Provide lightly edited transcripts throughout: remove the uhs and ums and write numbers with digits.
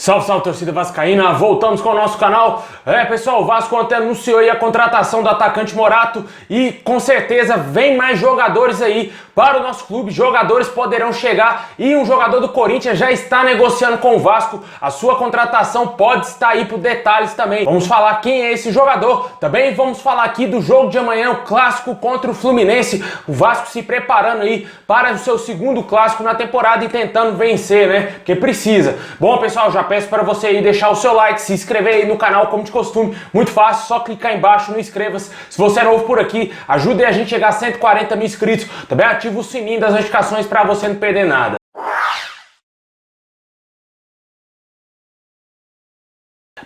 Salve, salve, torcida vascaína, voltamos com o nosso canal. Pessoal, o Vasco ontem anunciou aí a contratação do atacante Morato e com certeza vem mais jogadores aí para o nosso clube. Jogadores poderão chegar e um jogador do Corinthians já está negociando com o Vasco. A sua contratação pode estar aí por detalhes também. Vamos falar quem é esse jogador. Também vamos falar aqui do jogo de amanhã, o clássico contra o Fluminense. O Vasco se preparando aí para o seu segundo clássico na temporada e tentando vencer, né? Porque precisa. Bom, pessoal, já peço para você aí deixar o seu like, se inscrever aí no canal como de costume, muito fácil, só clicar aí embaixo no inscreva-se. Se você é novo por aqui, ajude a gente a chegar a 140 mil inscritos. Também ativa o sininho das notificações para você não perder nada.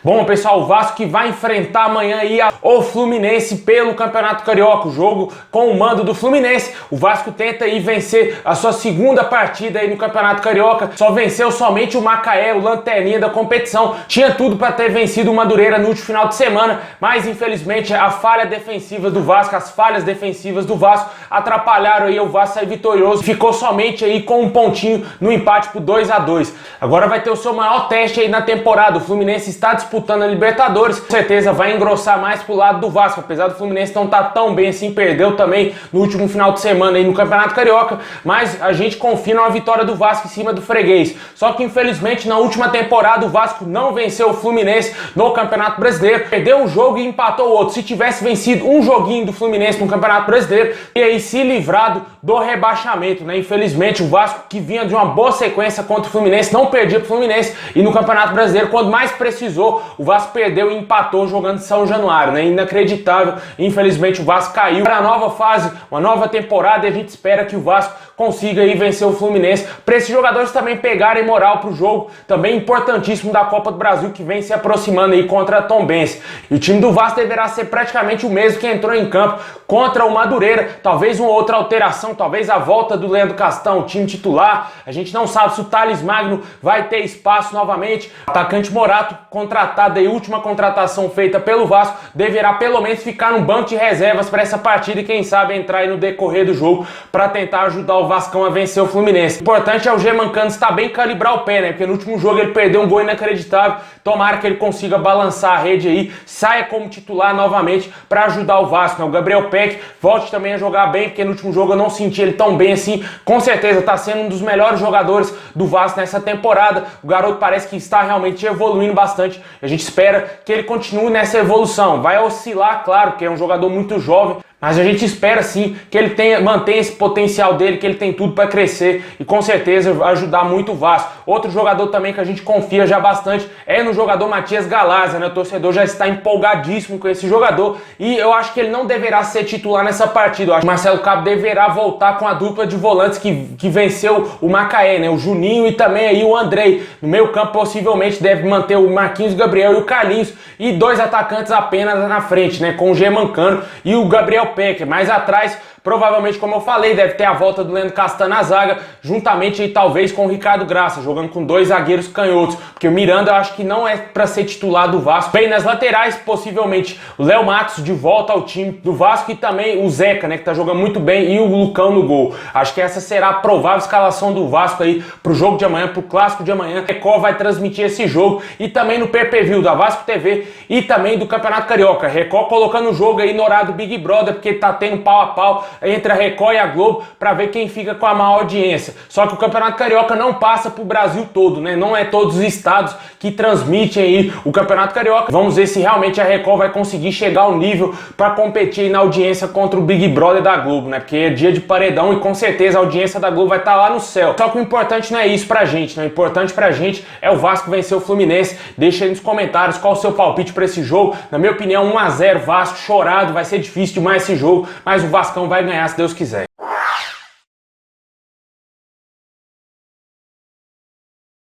Bom, pessoal, o Vasco que vai enfrentar amanhã aí o Fluminense pelo Campeonato Carioca, o jogo com o mando do Fluminense. O Vasco tenta aí vencer a sua segunda partida aí no Campeonato Carioca, só venceu somente o Macaé, o lanterninha da competição. Tinha tudo para ter vencido o Madureira no último final de semana, mas infelizmente a falha defensiva do Vasco, as falhas defensivas do Vasco atrapalharam aí o Vasco sair vitorioso. Ficou somente aí com um pontinho no empate por 2-2. Agora vai ter o seu maior teste aí na temporada. O Fluminense está disputando a Libertadores, com certeza vai engrossar mais pro lado do Vasco, apesar do Fluminense não estar tão bem assim, perdeu também no último final de semana aí no Campeonato Carioca, mas a gente confia numa vitória do Vasco em cima do freguês. Só que infelizmente na última temporada o Vasco não venceu o Fluminense no Campeonato Brasileiro, perdeu um jogo e empatou o outro. Se tivesse vencido um joguinho do Fluminense no Campeonato Brasileiro, e aí se livrado do rebaixamento, né? Infelizmente o Vasco, que vinha de uma boa sequência contra o Fluminense, não perdia pro Fluminense, e no Campeonato Brasileiro, quando mais precisou, o Vasco perdeu e empatou jogando em São Januário, né? Inacreditável. Infelizmente o Vasco caiu para a nova fase, uma nova temporada, e a gente espera que o Vasco consiga aí vencer o Fluminense, para esses jogadores também pegarem moral pro jogo, também importantíssimo da Copa do Brasil, que vem se aproximando aí contra a Tombense. E o time do Vasco deverá ser praticamente o mesmo que entrou em campo contra o Madureira, talvez uma outra alteração, talvez a volta do Leandro Castan, o time titular. A gente não sabe se o Thales Magno vai ter espaço novamente. O atacante Morato, contratado aí, última contratação feita pelo Vasco, deverá pelo menos ficar no banco de reservas para essa partida e quem sabe entrar aí no decorrer do jogo para tentar ajudar o Vascão a vencer o Fluminense. O importante é o Germancano estar bem, calibrar o pé, né? Porque no último jogo ele perdeu um gol inacreditável. Tomara que ele consiga balançar a rede aí, saia como titular novamente para ajudar o Vasco, né? O Gabriel Peck volte também a jogar bem, porque no último jogo eu não senti ele tão bem assim. Com certeza está sendo um dos melhores jogadores do Vasco nessa temporada. O garoto parece que está realmente evoluindo bastante. A gente espera que ele continue nessa evolução. Vai oscilar, claro, porque é um jogador muito jovem, mas a gente espera sim que ele mantenha esse potencial dele, que ele tem tudo para crescer e com certeza vai ajudar muito o Vasco. Outro jogador também que a gente confia já bastante é no jogador Matias Galazza, né? O torcedor já está empolgadíssimo com esse jogador e eu acho que ele não deverá ser titular nessa partida. Eu acho que o Marcelo Cabo deverá voltar com a dupla de volantes que venceu o Macaé, né? O Juninho e também aí o Andrei. No meio campo possivelmente deve manter o Marquinhos Gabriel e o Carlinhos e dois atacantes apenas na frente, né? Com o Germancano e o Gabriel Peck. Mais atrás, provavelmente, como eu falei, deve ter a volta do Leandro Castan na zaga, juntamente aí, talvez com o Ricardo Graça, jogando com dois zagueiros canhotos, porque o Miranda eu acho que não é para ser titular do Vasco. Bem, nas laterais, possivelmente o Léo Matos de volta ao time do Vasco e também o Zeca, né, que tá jogando muito bem, e o Lucão no gol. Acho que essa será a provável escalação do Vasco aí pro jogo de amanhã, pro clássico de amanhã. A Record vai transmitir esse jogo e também no pay-per-view da Vasco TV e também do Campeonato Carioca. Record colocando o jogo aí no horário do Big Brother, porque tá tendo pau a pau entre a Record e a Globo para ver quem fica com a maior audiência. Só que o Campeonato Carioca não passa pro Brasil todo, né? Não é todos os estados que transmitem aí o Campeonato Carioca. Vamos ver se realmente a Record vai conseguir chegar ao nível para competir na audiência contra o Big Brother da Globo, né? Porque é dia de paredão e com certeza a audiência da Globo vai estar lá no céu. Só que o importante não é isso pra gente, né? O importante pra gente é o Vasco vencer o Fluminense. Deixa aí nos comentários qual o seu palpite para esse jogo. Na minha opinião, 1-0 Vasco, chorado, vai ser difícil demais esse jogo, mas o Vascão vai ganhar se Deus quiser.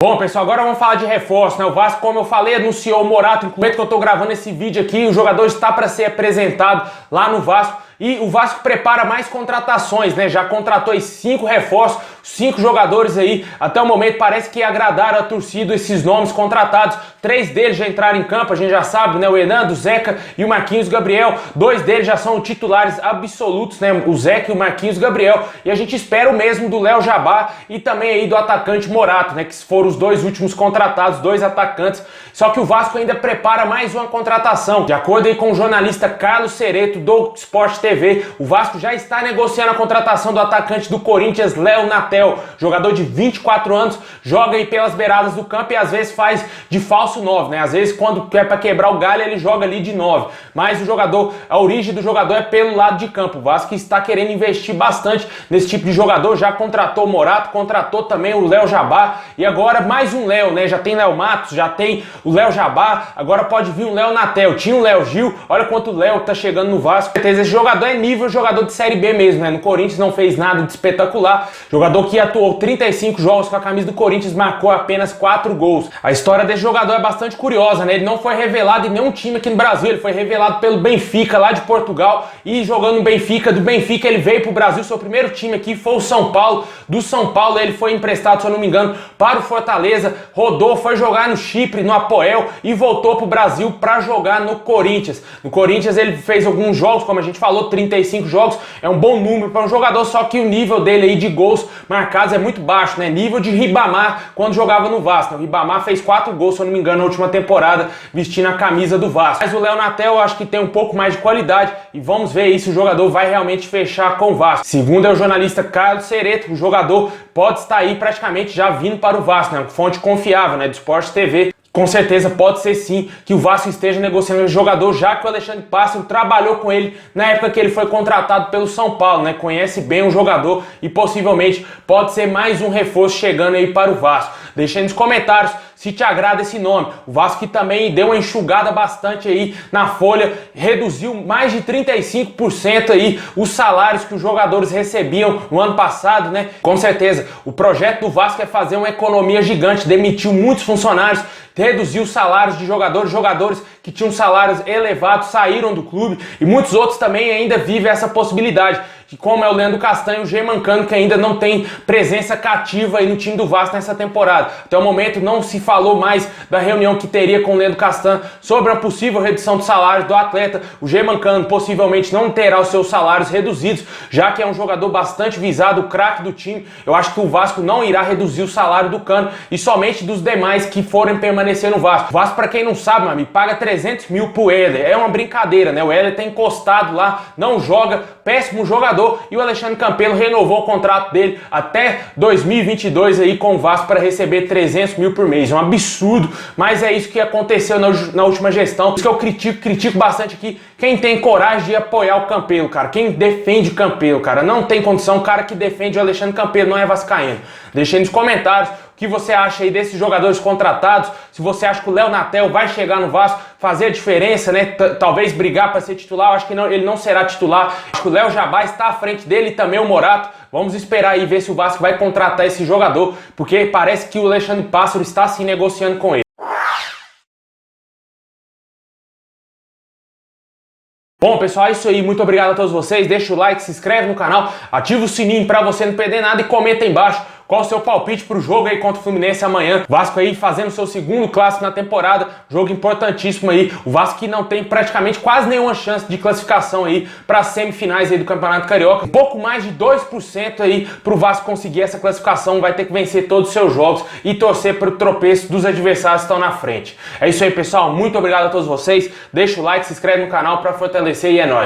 Bom, pessoal, agora vamos falar de reforço, né? O Vasco, como eu falei, anunciou o Morato. No momento que eu tô gravando esse vídeo aqui, o jogador está para ser apresentado lá no Vasco. E o Vasco prepara mais contratações, né? Já contratou aí 5 reforços. 5 jogadores aí, até o momento parece que agradaram a torcida esses nomes contratados. 3 deles já entraram em campo, a gente já sabe, né? O Hernando, o Zeca e o Marquinhos Gabriel. 2 deles já são titulares absolutos, né? O Zeca e o Marquinhos Gabriel. E a gente espera o mesmo do Léo Jabá e também aí do atacante Morato, né? Que foram os 2 últimos contratados, 2 atacantes. Só que o Vasco ainda prepara mais uma contratação. De acordo aí com o jornalista Carlos Cereto do Sport TV, o Vasco já está negociando a contratação do atacante do Corinthians, Léo Natel, jogador de 24 anos, joga aí pelas beiradas do campo e às vezes faz de falso 9, né? Às vezes quando quer para quebrar o galho ele joga ali de 9, mas o jogador, a origem do jogador é pelo lado de campo. O Vasco está querendo investir bastante nesse tipo de jogador, já contratou o Morato, contratou também o Léo Jabá e agora mais um Léo, né? Já tem Léo Matos, já tem o Léo Jabá, agora pode vir um Léo Natel, tinha o Léo Gil, olha quanto o Léo tá chegando no Vasco. Com certeza esse jogador é nível jogador de Série B mesmo, né? No Corinthians não fez nada de espetacular, jogador que atuou 35 jogos com a camisa do Corinthians, marcou apenas 4 gols. A história desse jogador é bastante curiosa, né? Ele não foi revelado em nenhum time aqui no Brasil, ele foi revelado pelo Benfica lá de Portugal e jogando no Benfica, do Benfica ele veio pro Brasil, seu primeiro time aqui foi o São Paulo, do São Paulo ele foi emprestado, se eu não me engano, para o Fortaleza, rodou, foi jogar no Chipre, no Apoel e voltou pro Brasil para jogar no Corinthians. No Corinthians ele fez alguns jogos, como a gente falou, 35 jogos, é um bom número para um jogador, só que o nível dele aí de gols marcados é muito baixo, né? Nível de Ribamar quando jogava no Vasco. O Ribamar fez 4 gols, se eu não me engano, na última temporada, vestindo a camisa do Vasco. Mas o Léo Natel eu acho que tem um pouco mais de qualidade e vamos ver aí se o jogador vai realmente fechar com o Vasco. Segundo é o jornalista Carlos Cereto, o jogador pode estar aí praticamente já vindo para o Vasco, né? Fonte confiável, né? Do Sport TV. Com certeza pode ser sim que o Vasco esteja negociando o jogador, já que o Alexandre Pássaro trabalhou com ele na época que ele foi contratado pelo São Paulo, né? Conhece bem o jogador e possivelmente pode ser mais um reforço chegando aí para o Vasco. Deixa aí nos comentários se te agrada esse nome. O Vasco que também deu uma enxugada bastante aí na folha, reduziu mais de 35% aí os salários que os jogadores recebiam no ano passado, né? Com certeza, o projeto do Vasco é fazer uma economia gigante, demitiu muitos funcionários, reduziu os salários de jogadores que tinham salários elevados saíram do clube e muitos outros também ainda vivem essa possibilidade, de como é o Leandro Castanho e o Germancano, que ainda não tem presença cativa aí no time do Vasco nessa temporada. Até o momento não se falou mais da reunião que teria com o Leandro Castanho sobre a possível redução de salários do atleta. O Germancano possivelmente não terá os seus salários reduzidos, já que é um jogador bastante visado, o craque do time. Eu acho que o Vasco não irá reduzir o salário do Cano e somente dos demais que forem permanecer no Vasco. O Vasco, para quem não sabe, meu amigo, paga 300 mil pro Heller. É uma brincadeira, né? O Heller tem encostado lá, não joga, péssimo jogador, e o Alexandre Campelo renovou o contrato dele até 2022 aí com o Vasco para receber 300 mil por mês. É um absurdo, mas é isso que aconteceu na última gestão. Isso que eu critico bastante aqui quem tem coragem de apoiar o Campelo, cara. Quem defende o Campelo, cara. Não tem condição. O cara que defende o Alexandre Campelo não é vascaíno. Deixa aí nos comentários o que você acha aí desses jogadores contratados, se você acha que o Léo Natel vai chegar no Vasco, fazer a diferença, né? Talvez brigar para ser titular. Eu acho que não, ele não será titular. Acho que o Léo Jabá está à frente dele e também o Morato. Vamos esperar aí ver se o Vasco vai contratar esse jogador, porque parece que o Alexandre Pássaro está se negociando com ele. Bom, pessoal, é isso aí. Muito obrigado a todos vocês. Deixa o like, se inscreve no canal, ativa o sininho para você não perder nada e comenta aí embaixo qual o seu palpite pro jogo aí contra o Fluminense amanhã. Vasco aí fazendo seu segundo clássico na temporada, jogo importantíssimo aí. O Vasco que não tem praticamente quase nenhuma chance de classificação aí para as semifinais aí do Campeonato Carioca. Um pouco mais de 2% aí pro Vasco conseguir essa classificação, vai ter que vencer todos os seus jogos e torcer pro tropeço dos adversários que estão na frente. É isso aí, pessoal. Muito obrigado a todos vocês. Deixa o like, se inscreve no canal para fortalecer e é nóis.